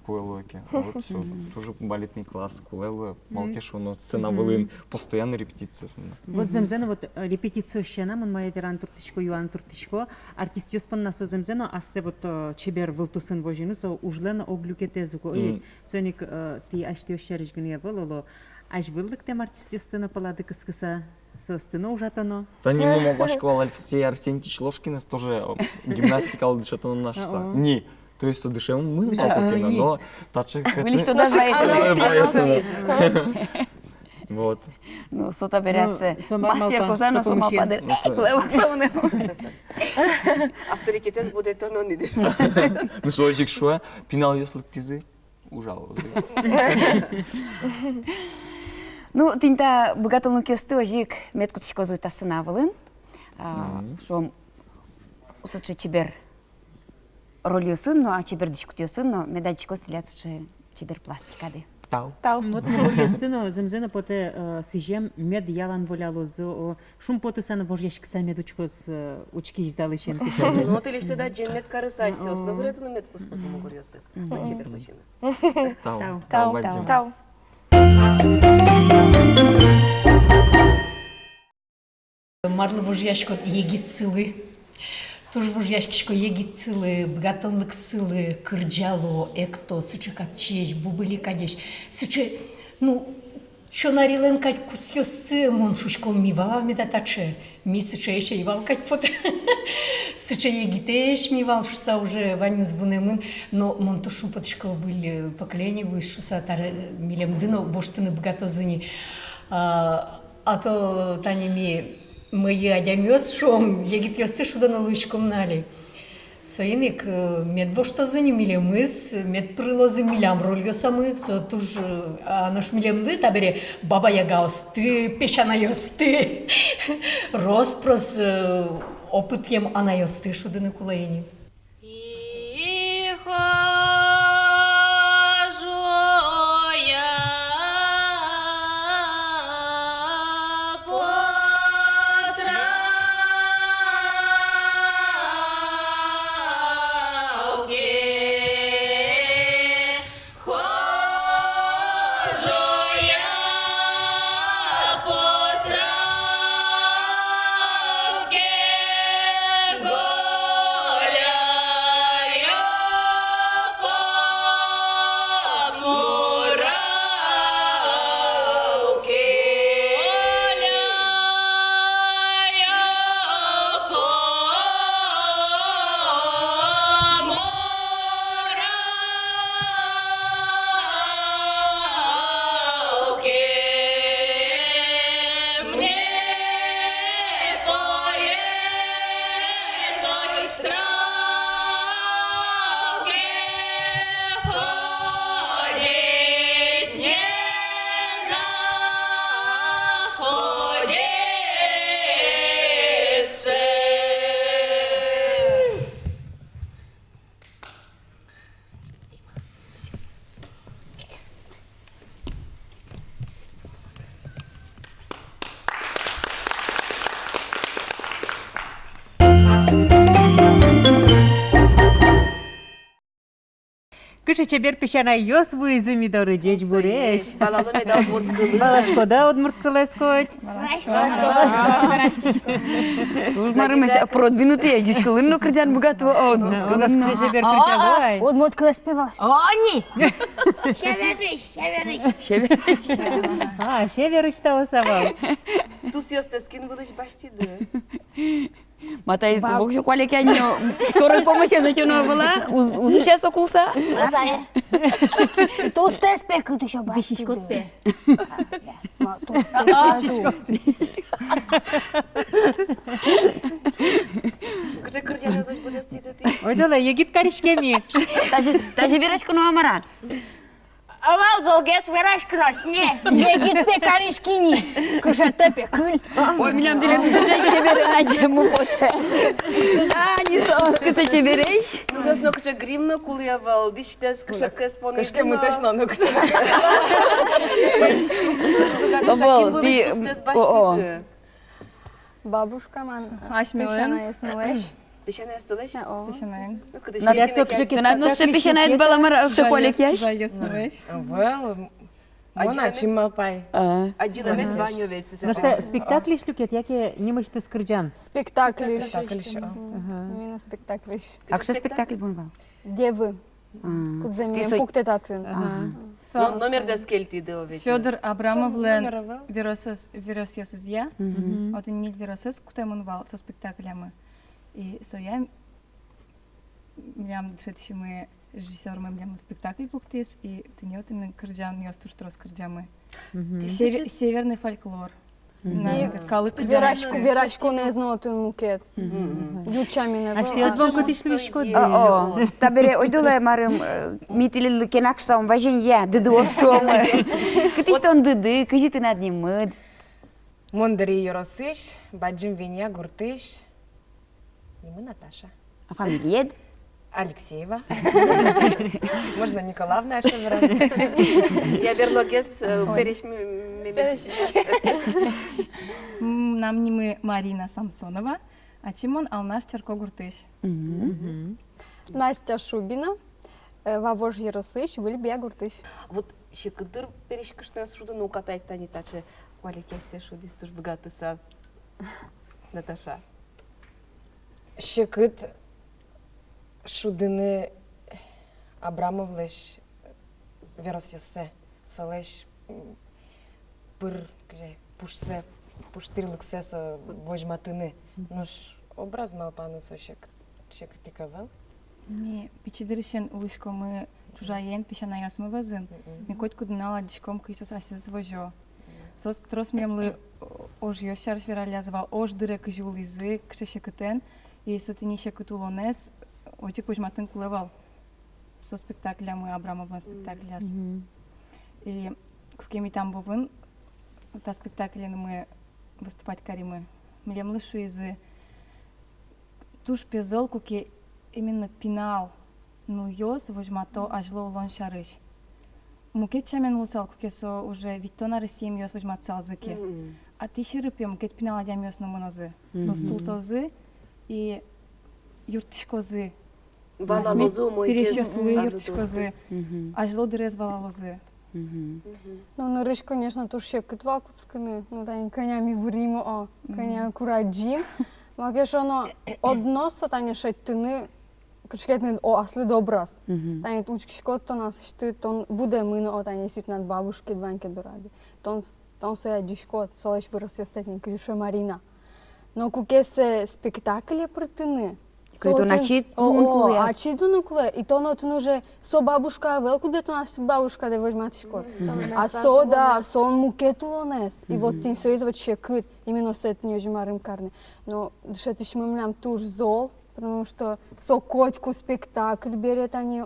Speaker 15: Куэлуэке. Вот все. Тоже балетный класс, куэлуэ, малкешу, но сцена былын, постоянно репетиция.
Speaker 3: Вот земзено вот репетицию щена, он моя веран туртишко, юан туртишко, артист юспан на со земзено, а сте вот чебер вылтусын вожину, со ужлено облюкете звуко. И соник ти аж ти ощериш гния вылоло, аж вылдык тем артист юстына палады кыскыса, со стыно ужатано.
Speaker 15: Та немного башковал Алексей Арсентьевич Ложкинес, тоже гимнастикал дышатано наш са. Не. То есть дышем мы папакина, но тачек
Speaker 1: Были что даже
Speaker 15: Вот.
Speaker 1: Ну, сота берес мастер козано сома падер.
Speaker 9: Авторитет будет то, но не дышит.
Speaker 15: Ну, сложик шуа, пинал если тизы, ужал.
Speaker 1: Ну, тинта богатому кёсты ожик меткутишко злита сынавылын. Шом сочи чебер ролью сын, но а чебер дишкутио сын, но медальчико стиляться чебер пластикады.
Speaker 15: Тау.
Speaker 3: Вот мы стыно земзено поте сижем мед ялан воляло за шум поте сана вожешк сами дочко с учки издали чем ты.
Speaker 9: Ну ты лишь тогда джем мед карысайся, но вряд ли мед пускусом угорёсес. Ну чебер мужчина.
Speaker 15: Тау.
Speaker 16: Марлы вожешко егит силы. Тоже вожяшкишко егит силы, богатонлык силы, кырджало, экто, сычы капчеш, бубыли кадеш, сычы, ну, чо нарилен кать кусьёсы, мон шушком ми валав медатаче, ми сычы еще и вал кать пот, сычы егитеш ми вал шуса уже ваньмы звунемын, но мон тушу потышко были поколение, вы шуса тар милем дыно, воштыны богатозыни, а то тани ми мои адямёс шом, егит ёсты шудано лышком нали. Соиник мед во что занимили мыс, мед прилозы милям роль ёсамы, со туж наш милем лы табере баба яга осты, пешана ёсты, роспрос опыт ем ана ёсты шуданы кулаини.
Speaker 3: Кыша чебер пешана ёс вызыми доры деч буреш.
Speaker 9: Балалы медал мурткылы.
Speaker 3: Балашкода одмурткылы скоть.
Speaker 1: Тузмарымыш продвинутые дючкылы, но крыджан богатого од.
Speaker 3: Кыша чебер крычагой.
Speaker 17: Одмурткылы спеваш.
Speaker 1: Они!
Speaker 17: Шеверыш.
Speaker 3: А, шеверыш того савал.
Speaker 9: Тус ёсты скин вылыш баштиды.
Speaker 1: Матай, бог еще квалики они скорой помощи затянула была, сейчас окулса.
Speaker 17: Тус ты спе, как ты еще башишь.
Speaker 1: Бишишкот пе.
Speaker 9: Где крыджаны зоч будести ты?
Speaker 3: Ой, дола, егит каришкеми.
Speaker 1: Даже верашку на амарат.
Speaker 17: Авал золгес верашкнаш, не, егит пе каришкини. Кыша тепе кыль.
Speaker 1: Ой, милям билем сюда чебер на чему поте. А, не сост. Кыча чебереш.
Speaker 9: Ну, газ нокча гримна кулевал, дишдес кшакес понидна.
Speaker 18: Кышке мы точно нокча.
Speaker 13: Бабушка ман.
Speaker 18: Ашмилен.
Speaker 9: Пешана естолеш?
Speaker 18: Пешанайн.
Speaker 1: Ну, ще пішена ет бала мара в шоколік яш.
Speaker 18: Вел. Мона чима пай.
Speaker 9: Аджиламет ваню вец.
Speaker 3: Ну что, спектакли шлюкет, яке немышты скрджан?
Speaker 13: Спектакль.
Speaker 3: Именно
Speaker 13: спектакль.
Speaker 1: А что спектакль был?
Speaker 13: Девы. Кудземием пуктетатын.
Speaker 9: Номер дескельти деовет.
Speaker 18: Федор Абрамовлен виросес я. От нил виросес кутемунвал со спектаклями. И соя млям дшетшими режиссером млям спектакль пуктес и тенёт им кырджан ёстуш трос кырджамы. Северный фольклор.
Speaker 13: Верачку не знала тун мукет. Дючами не
Speaker 3: А что я сбом кутиш лишкот?
Speaker 1: Табере ойдулай марым митилил кенаксам важен я дыды осом. Кытиш тон дыды, кыжи ты над ним мыд.
Speaker 18: Мондари Yorosыш, Баджим Веня Гуртыш. И мы Наташа.
Speaker 1: А фамилия?
Speaker 18: Алексеева. Можно Николаевна Ашевра.
Speaker 9: Я берлогес переш.
Speaker 18: Нам не мы Марина Самсонова, а Чимон Алнаш Чарко-Гуртыш.
Speaker 13: Настя Шубина, Вавож Яросыш, Вильбия Гуртыш.
Speaker 9: Вот ще кыдыр перешкышная шуда, ну катай тани таче кваликесе шудис туш богаты са. Наташа.
Speaker 18: Шекыт шудыны Абрамовлеш веросьосе, салеш пыр пушсе, пуштырлыксе со вожматыны. Нуш образ малпаны со шекытикавел. Ми пичидырышен улышко мы чужаен пищана ясмы вазын. Ми коть кудынала дишком кысос асыз вожо. Сос трос мемлы ож ёшар вералязывал, ож дыры кыжулизы, кшешекытен, и сотыни шекытулонес, очек вожматын кулевал. Со спектакля мы Абрамовлен спектакляс. И кукеми там бовын, та спектакле мы выступать каримы. Млем лышу из туш пезол, куки именно пинал, ну ёс вожмато ажло улон шарыш. Мукет чамен лусал, куки со уже Виктона Россием ёс вожмат салзыки. А ты ширыпе мукет пинал адям ёс на монозы. То султозы и юртышкозы.
Speaker 9: Валалозу мой
Speaker 18: перещёслы юртышкозы. Ажло дырез валалозы.
Speaker 13: Ну, на рыш, конечно, туш шекът валкутсканы, ну, тани конями вримо, коня кураджим. Макеш оно односто тани шеттыны, кышкетны о асли добрас. Тани тучки шкот то нас шты, тон буде мыно о тани сит над бабушки дваньке доради. Тон соя дишкот, солеш вырос ясетник, кыжуше Марина. Но куке се спектакли прытыны.
Speaker 1: Който начит куле.
Speaker 13: Ачит на куле. И то нотно уже со бабушка велку дето нас бабушка да возьмат шкот. А со да, со мукетулонес. И вот тин со изват шекыт, именно с этим ежемарым карне. Но дышать еще мы млям туж зол, потому что со котку спектакль берет они,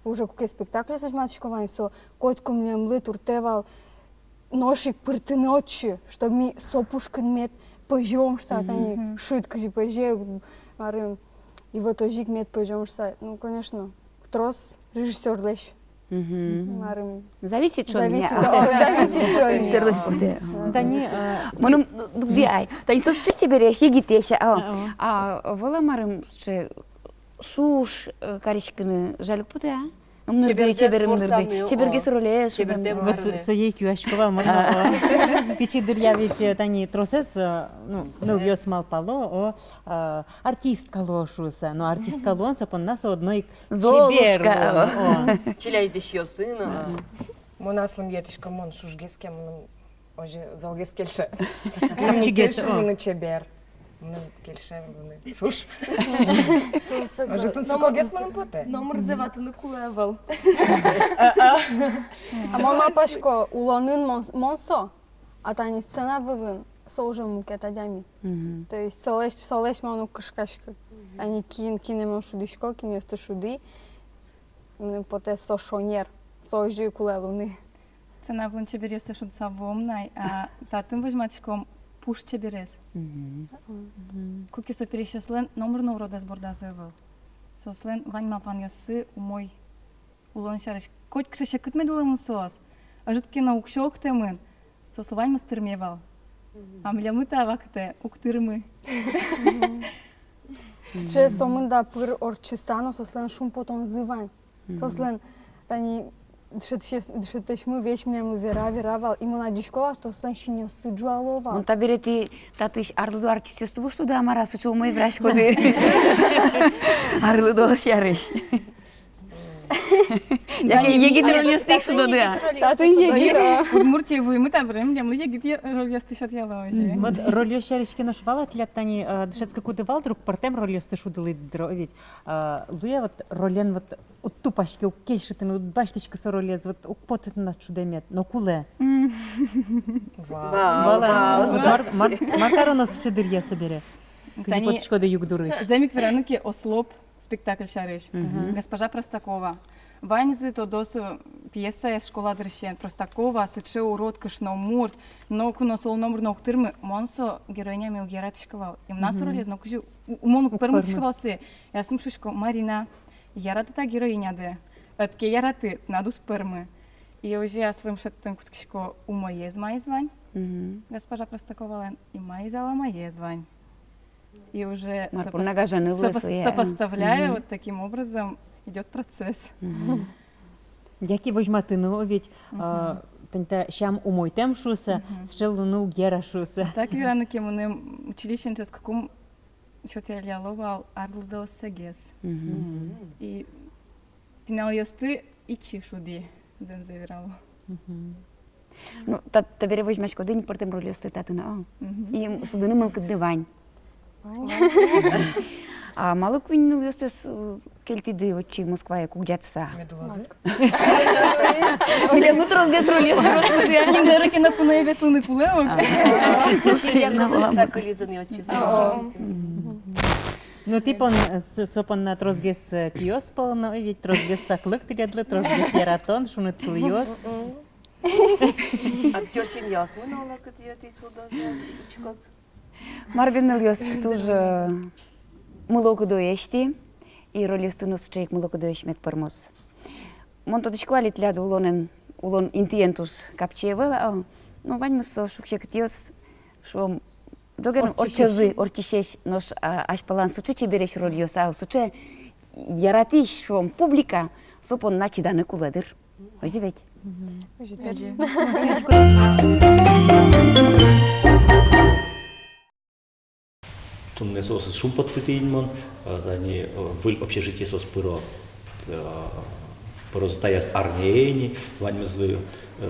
Speaker 13: уже какие спектакли со жматышковани, со котку млям лы туртевал ношик прыты ночи, чтобы ми со пушкин мет пожем, что они шитка же пожем, марым. И вот ожик мет пойдем, ну, конечно, трос режиссер лещ.
Speaker 1: Зависит, что меня.
Speaker 13: Зависит, что
Speaker 1: меня.
Speaker 3: Тани,
Speaker 1: мыным дугдиай. Тани сосчи чебереш, егитеше. А вола марым, что шуш каричканы жалюк путы, а? Чеберге сролеш.
Speaker 3: Вот соей кюашковал можно. Пичидыр я ведь тани тросес, ну ёс мал пало, артист калошуса, но артист калонса пон нас одной
Speaker 1: Золушка.
Speaker 9: Чиляй дещё сына.
Speaker 18: Монаслым етишка мон шушгеске, оже золгескельше. Чигельше мон чебер. Ну, кельше мон шуш. Оже тун сокогес мон поте.
Speaker 19: Номер зевата на кулевал.
Speaker 13: А мама пашко улонын монсо, а тани сцена выгын со уже мукет адями. То есть солеш мону кышкашка. Они кинемон шудишко, кинесто шуди. Поте со шонер, со ожи кулелуны.
Speaker 18: Сцена вон чеберес шуд савомнай, а татын возьматишком пуш чеберес. Куки со перещеслен номер на урода сборда заявил.
Speaker 20: Сослен Вань Мапан Йосы умой улон шарыш. Коть кшеше кытмед уламын соос. Ажыткена укшок темын. Сослы Вань мастырмевал. А млямы тавакте уктырмы.
Speaker 13: Сче сомында пыр орчисано, сослен шум потом зывань. Сослен, тани дышетешмы вещь мне веравал. Ему на дишкова, что сослен шинё сыджуаловал.
Speaker 1: Он таберети татыш арлыду артистесту что да амара сычу мой врач коды. Арлыду шарыш. Егит рольёстык судода.
Speaker 20: Татын егит. Удмуртия вымы табрым, лямлы егит рольёсты шатьяла уже.
Speaker 3: Вот рольё шарышки наш вала тляттани дышецка куды вал друг партем рольёсты шудылы дровить. Луя вот ролен вот уттупашки уккейшитын утбаштычка соролез вот укпотытын на чудемет, но куле. Макаронос чедырья собере. Книпоточко да югдуры.
Speaker 20: Земик верануки ослоп спектакль шарыш. Госпожа Простакова. Ваньзы то досу пьеса из школа дрыщен. Простакова сыче урод кышно мурт. Но куно сол номер но уктырмы. Монсо героинями угератышкавал. И у нас уролез, но кужу умону пермутышкавал све. Я смшушко Марина. Ярата та героиня де. Отке яраты наду спермы. И уже я слышу там куткишко умоез майзвань. Госпожа Простакова и майзала майзвань. И уже сопоставляя вот таким образом идет процесс.
Speaker 3: Яки возьматыну ведь тента шам умой тем шуса, счелуну гера шуса.
Speaker 20: Так верно кемуным училище сейчас каком что-то я ляловал арлдо сегес. И финал ёсты и чишуди занзевирало.
Speaker 1: Ну, табере возьмешь кодынь портем рольёсты татына. И судыны мылкы дывань. А мало куин ёстес келтиды очи Москва кугжатса.
Speaker 18: Медузы.
Speaker 1: Шуле мутрос гес рольёсты.
Speaker 20: Киндеры кинопуны ветуны пулеок.
Speaker 9: Я готова сакализаны очи.
Speaker 3: Ну типа сопан на трозгес киос полно, ведь трозгес саклык тиредлы, трозгес яратон, шунет клиос.
Speaker 9: Актер семья смынула, где ты туда за.
Speaker 1: Марвин Ильёс тоже мылоку доешти и ролистунус чейк мылоку доешмет пармос. Монтодичку алитляд улон интиентус капчевела, но ваньмсо шукчектиос шо доген орчозы орчишеш нож аш палан сучи береш рольёса суче яратиш шом публика сопон начиданы куладыр. Ожи ведь.
Speaker 21: Тунне сос шумпотты тейнмон, они в общежитии сос пыро стаяс армейни, ваньмезлы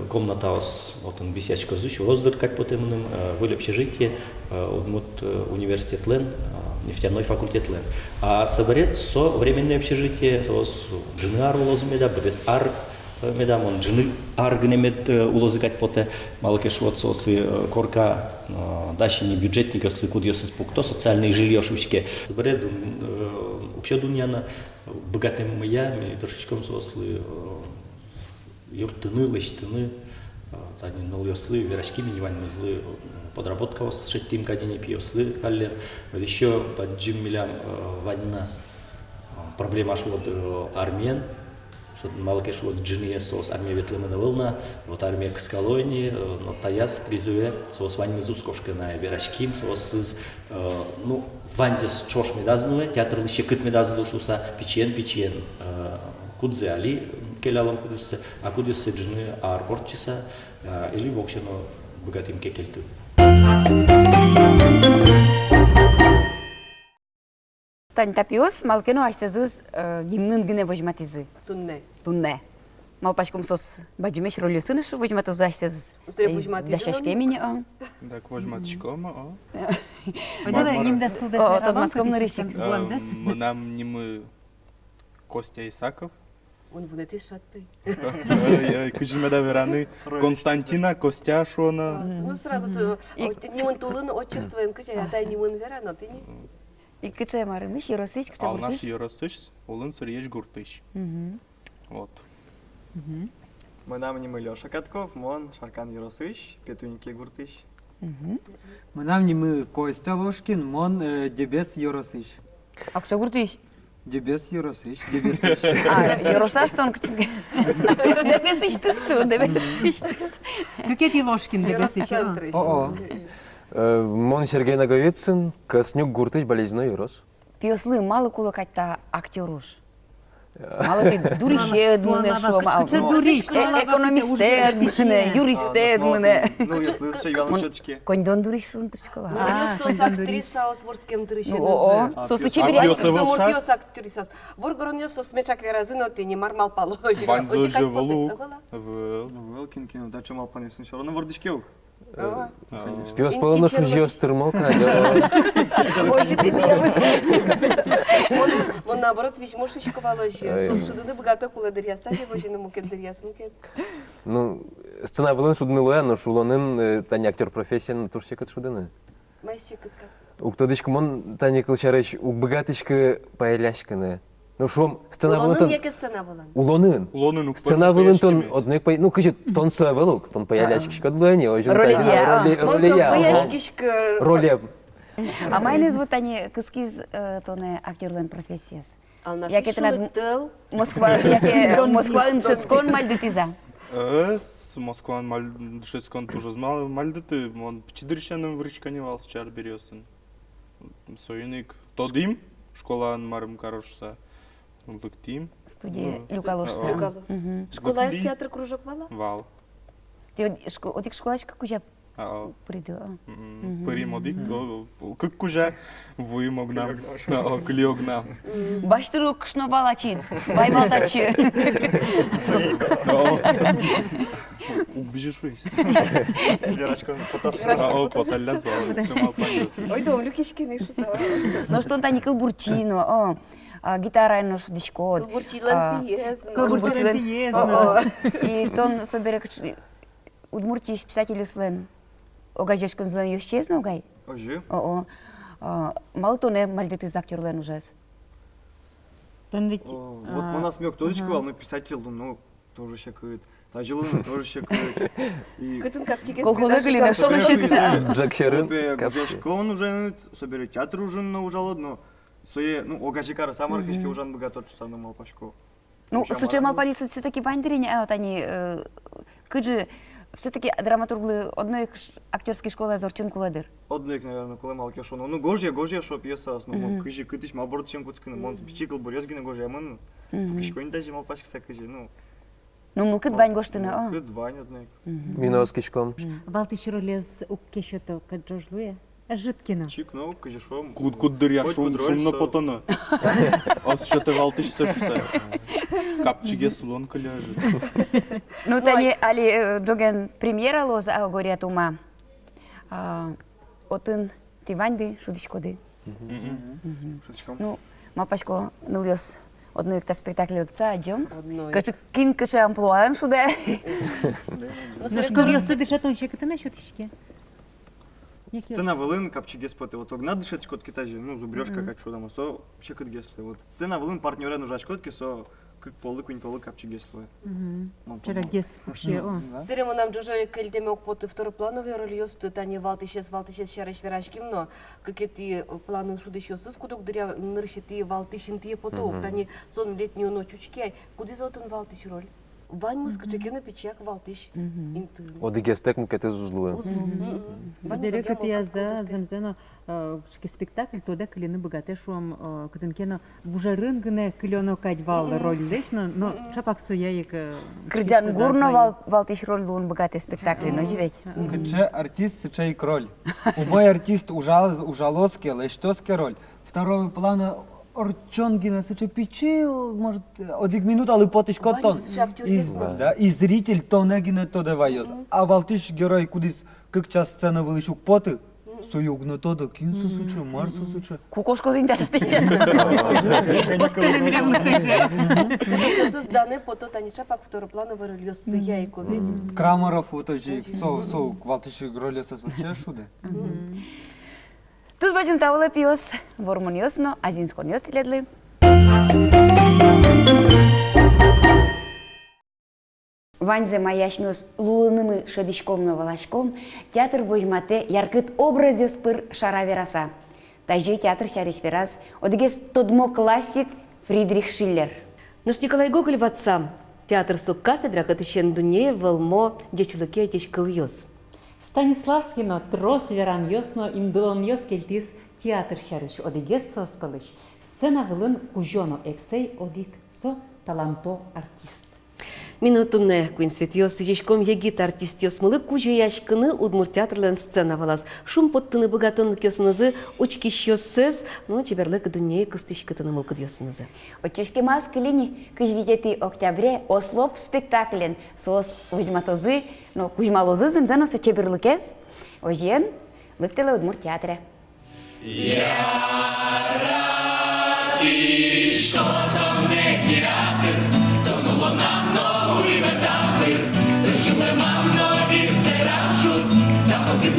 Speaker 21: комната ос вот он бесячко зуч воздыркать по темным в общежитии удмут университет Лен, нефтяной факультет Лен. А соберет со временное общежитие сос джинар улозмеда, без ар медам он джины аргнемет улозыкать поте малкеш вот сосли корка дащини бюджетника сли кудьёс испукто социальные жилье шучке соберет укшедуняна богатым маями трошечком сосли юртыны лыштыны тани нолёслы верашки минивань мызлы подработка вас шеттим кадени пьёслы каллер еще под джиммилям ванна проблема аж вот армиян малкеш вот джиния сос армия ветлемена волна вот армия к скалойни но таяс призыве сос ванни зускошка на верашки сос ну ванзес чош медазное театр лище кыт медазлу шуса печен кудзе али келалом кудусе а кудусе джины арпорчиса или вокшено богатым кекельты.
Speaker 1: Тань тапиос малкено айсезыз гимнын гыне возьматизы. Тунне. Малпачком сос баджумеш ролюсыны шу возьматузы айсезыз. Дашашке меня.
Speaker 22: Так возьматичкома, о.
Speaker 3: Ойдада нимда стулда саралон
Speaker 1: кадишек.
Speaker 22: Нам нимы Костя Исаков.
Speaker 9: Он в этой шатпы.
Speaker 22: Кыжмеда вераны Константина Костя Шона.
Speaker 9: Ну сразу нимын тулын отчествоен кыча, дай нимын верано, ты не.
Speaker 1: И кыча марымыш, Еросыч, кыча
Speaker 22: гуртыш. А наш
Speaker 1: гуртыш.
Speaker 22: Еросыч, улын сырьеч гуртыш. Вот.
Speaker 23: Мы нам не мы Лёша Катков, мон Шаркан Еросыч, Петуньки Гуртыш.
Speaker 24: Мы нам не мы Костя Ложкин, мон Дебес Еросыч.
Speaker 1: А кто гуртыш?
Speaker 4: Дебес Еросыч, дебес.
Speaker 1: Еросас тон дебес иштис шу, дебес иштис.
Speaker 3: Какие ложкин дебес
Speaker 4: О.
Speaker 5: Мон Сергей Наговицын, Каснюк Гуртыч болезненный Ерос.
Speaker 1: Пиослы мало куло катта актеруш. Мало ти дуришед мене шо, економистед мене, юристед мене.
Speaker 23: Ну, я слышу, Иван Щеточки.
Speaker 1: Кондон дуришун тричкова.
Speaker 9: Муртиос актриса с ворским трещином.
Speaker 1: О, со случай перейдет.
Speaker 9: Что Муртиос актриса. Воргорниос со смечак веразино ты не мармал положи.
Speaker 22: Ванзо же валу.
Speaker 23: Велкин, да что мал пане все равно вордичкев.
Speaker 5: Пес полно шужьё стырмал,
Speaker 9: Боже, ты меня высмотришь. Он наоборот весь мушечку положил. Сосудыны богато куладыря. Стажи боже, ну мукет дыря, смукет.
Speaker 5: Ну, сцена была шудны лоя, но шулонын тани актер профессия, но тоже секат шудыны.
Speaker 9: Майсекат как?
Speaker 5: Уктодычка мон тани кылчарыч, у богатычка паяляшканы. Ну шум, сцена была
Speaker 9: Улонын яке сцена была?
Speaker 5: Улонын. Сцена была тон, одной пай, ну кажет, тон савелук, тон паяляшкишка длани, ой,
Speaker 1: Роле. А майнез вот они кыскиз тоне актерлен профессияс. Яке тенад Москва, яке Москва иншескон мальдитиза.
Speaker 22: С Москва мальдишескон тоже знал, мальдиты, он пчидырщаным врычканевал с чар берёсын. Союник тодим, школа марым карошса. Лыктим.
Speaker 1: Студия Люкалушса.
Speaker 9: Школа театр кружок вала?
Speaker 22: Вал.
Speaker 1: Ты одик школачка кужа придила?
Speaker 22: Парим одик, как кужа вымогнам, клеогнам.
Speaker 1: Баштыру кшновалачин, байвалтачи.
Speaker 22: Убежишь весь.
Speaker 9: Ой, дом, люкишкины, что сава.
Speaker 1: Ну что он та никол бурчино, гитара нош дишко.
Speaker 9: Кулбурчилан пиезно.
Speaker 1: Кулбурчилан пиезно. И тон собере удмуртиш писателю слен. Огажешкан зан ещезно огай.
Speaker 23: Ожи.
Speaker 1: Мало то не мальдиты за актерлен ужас.
Speaker 23: Вот у нас мёк тодочковал, но писатель, ну, тоже щекает. Тажилын тоже щекает.
Speaker 9: Кытын капчике
Speaker 1: колхоза глина, что он щекает?
Speaker 5: Джек Шерин.
Speaker 23: Гужешкон уже, собере театр уже на ужалодно. Сое, ну, огажикара самар кишки уже богато часа на малпашко.
Speaker 1: Ну, случай малпалису все-таки вандрине, вот они, кыджи, все-таки драматурглы одной актерской школы Азорчин куладыр.
Speaker 23: Одной, наверное, коли малки шо, ну, гожья, что пьеса, ну, кыжи, кытыш, малборд чем куцкины, мон пичикл, бурезгины гожья, мон, кишко не даже малпашка кыжи, ну.
Speaker 1: Ну, мылкыт вань гоштына,
Speaker 23: Кыт вань одной.
Speaker 5: Вино с кишком.
Speaker 3: Валтыш ролез уккешето каджожлуя. Житкина.
Speaker 23: Чикно, кыжи шо.
Speaker 22: Куд дыря шумно потоно. Аз что-то валтыш сошуса. Капчиге сулонка ляжет.
Speaker 1: Ну, тани али джоген премьера лоза говорят ума. Отын ти ваньды шудичкоды. Ну, мапашко ныльос одной к спектаклю отца идем. Кин кыше амплуаем шуде.
Speaker 3: Ну, серьезно, ты дышат он щекоты на щеточке.
Speaker 23: Сцена вылын капчиге споты. Вот огна дышать шкотки тажи, ну, зубрёшка как что там, со щекот гесли. Вот сцена вылын партнёра нужа шкотки, со как полы капчиге слой.
Speaker 3: Вчера гес вообще.
Speaker 9: Сырему нам джожа кельтеме окпоты второплановые роли ёсты, тани валтышес шараш верашким, но как эти планы шуды щёсы, скудок дыря нырщити валтышин тие поток, тани сон летнюю ночь учки, куды зотын валтыш роль? Вань мускачеке на печак валтыш.
Speaker 5: Одигестек мукете зузлуя.
Speaker 3: Забере кати язда замзено спектакль тода калины богате шуам катынкена вужарынгне кылёно кадьвал роль зечно, но чапак суяек.
Speaker 1: Крыджан гурно валтыш роль лун богатый спектакль, но живеть.
Speaker 4: Кыче артист сычей роль. Убой артист ужалоцкий, лештоцкий роль. Второй плана Орчонгина сыче печи, может, одик минут, але потыш коттон. И зритель тонегина то давайоз. А валтыш герой кудис как час сцена вылышук поты, союгно тодо кинсу сыче, марсу сыче.
Speaker 1: Кукошко зинтати.
Speaker 9: Созданы пото танича пак второплановый роль ёссы яйко, ведь?
Speaker 4: Крамаров вот же, со валтыш роли созвуча шуде.
Speaker 1: Тут будем тавла пиос, вормон ёсно, один хон ёсти ледлы. Ванзе маяшмёс лулынымы шедишком новалашком, театр вожмате яркыт образ ёспыр шара вераса. Тажи театр шариш верас, одегес тодмо классик Фридрих Шиллер.
Speaker 9: Наш Николай Гоголь в отца. Театр сок кафедра, катышен дуне, волмо, дечелыке этиш кыльёс.
Speaker 3: Станиславский но трос веран йосно индулон йос келтис театр шарыш одигес соспалыш. Сцена вылын кужоно эксей одик со таланто артист.
Speaker 9: Минутунне куин светьёс, ежком егит артист ёсмылы кужу яшкыны удмур театрлен сцена валас. Шум поттыны богатонлык ёсынызы, очкиш ёссыз, но чеберлык дуне кыстышкытыны мылкыд ёсынызы.
Speaker 1: Очешке маскылини кыжвидети октябре ослоп спектаклен сос ожматозы, но кужмалозы зымзано со чеберлыкес, ожен лыктылы удмур театре.
Speaker 12: Мам, но вір се ражут, та поки